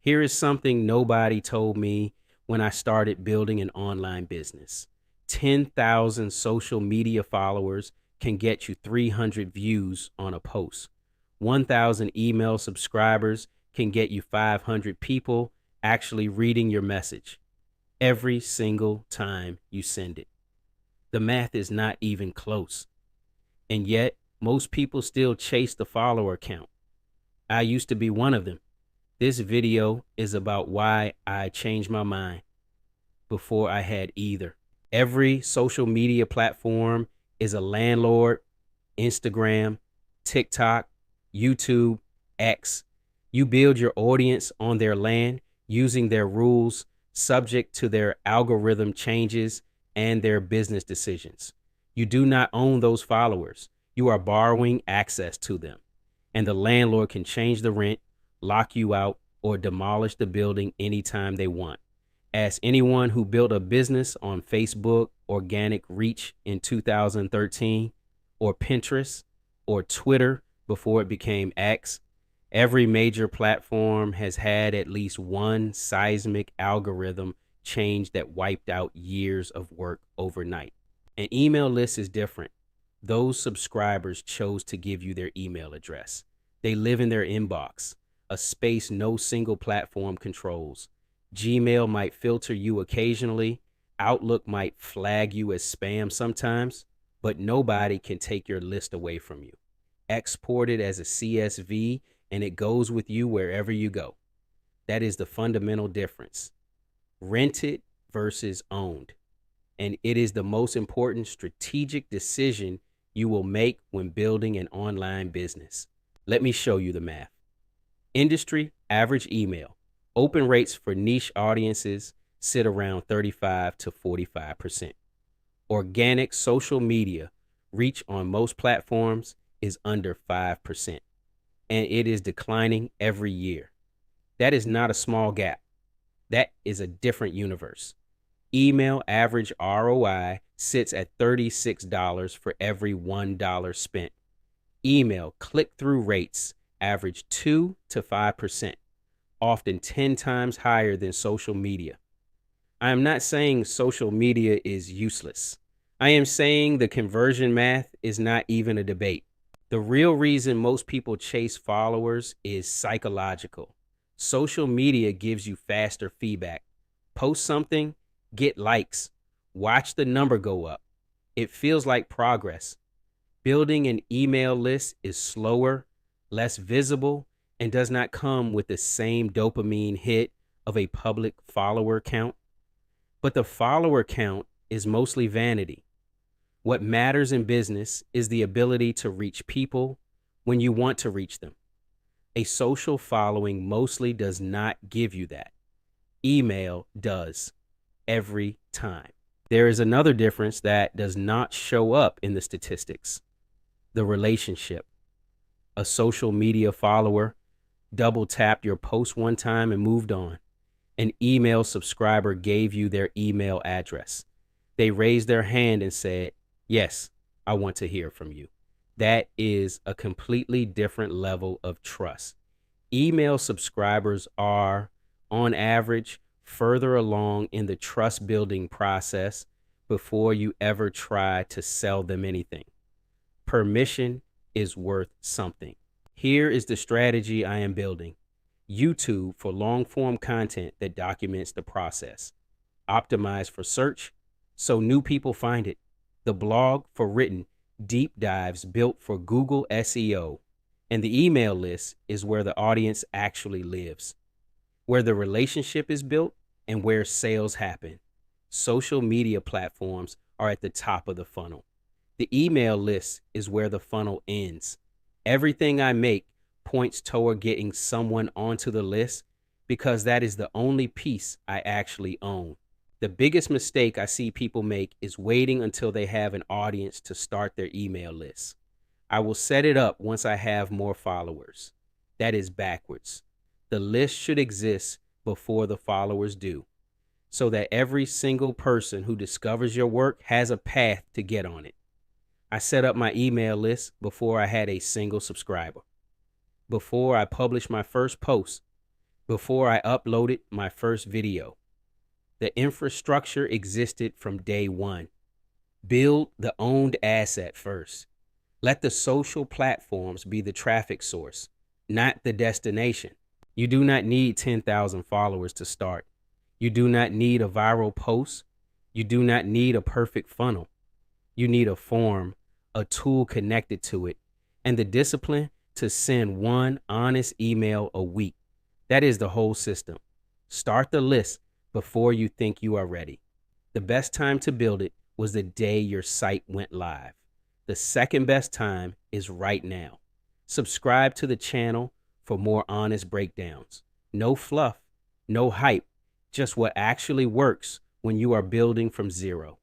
Here is something nobody told me when I started building an online business. 10,000 social media followers can get you 300 views on a post. 1,000 email subscribers can get you 500 people actually reading your message every single time you send it. The math is not even close. And yet, most people still chase the follower count. I used to be one of them. This video is about why I changed my mind before I had either. Every social media platform is a landlord. Instagram, TikTok, YouTube, X. You build your audience on their land using their rules, subject to their algorithm changes and their business decisions. You do not own those followers. You are borrowing access to them. And the landlord can change the rent, lock you out, or demolish the building anytime they want. Ask anyone who built a business on Facebook organic reach in 2013, or Pinterest, or Twitter before it became X. Every major platform has had at least one seismic algorithm change that wiped out years of work overnight. An email list is different. Those subscribers chose to give you their email address. They live in their inbox, a space no single platform controls. Gmail might filter you occasionally. Outlook might flag you as spam sometimes, but nobody can take your list away from you. Export it as a CSV and it goes with you wherever you go. That is the fundamental difference. Rented versus owned. And it is the most important strategic decision you will make when building an online business. Let me show you the math. Industry average email. Open rates for niche audiences sit around 35 to 45%. Organic social media reach on most platforms is under 5%, and it is declining every year. That is not a small gap. That is a different universe. Email average ROI sits at $36 for every $1 spent. Email click-through rates average 2 to 5%, often 10 times higher than social media. I am not saying social media is useless. I am saying the conversion math is not even a debate. The real reason most people chase followers is psychological. Social media gives you faster feedback. Post something, get likes, watch the number go up. It feels like progress. Building an email list is slower, less visible, and does not come with the same dopamine hit of a public follower count. But the follower count is mostly vanity. What matters in business is the ability to reach people when you want to reach them. A social following mostly does not give you that. Email does, every time. There is another difference that does not show up in the statistics. The relationship. A social media follower double tapped your post one time and moved on. An email subscriber gave you their email address. They raised their hand and said, "Yes, I want to hear from you." That is a completely different level of trust. Email subscribers are, on average, further along in the trust building process before you ever try to sell them anything. Permission is worth something. Here is the strategy I am building. YouTube for long form content that documents the process. Optimized for search so new people find it. The blog for written deep dives built for Google SEO. And the email list is where the audience actually lives, where the relationship is built and where sales happen. Social media platforms are at the top of the funnel. The email list is where the funnel ends. Everything I make points toward getting someone onto the list because that is the only piece I actually own. The biggest mistake I see people make is waiting until they have an audience to start their email list. I will set it up once I have more followers. That is backwards. The list should exist before the followers do, so that every single person who discovers your work has a path to get on it. I set up my email list before I had a single subscriber. Before I published my first post, before I uploaded my first video. The infrastructure existed from day one. Build the owned asset first. Let the social platforms be the traffic source, not the destination. You do not need 10,000 followers to start. You do not need a viral post. You do not need a perfect funnel. You need a form, a tool connected to it, and the discipline to send one honest email a week. That is the whole system. Start the list before you think you are ready. The best time to build it was the day your site went live. The second best time is right now. Subscribe to the channel for more honest breakdowns. No fluff, no hype, just what actually works when you are building from zero.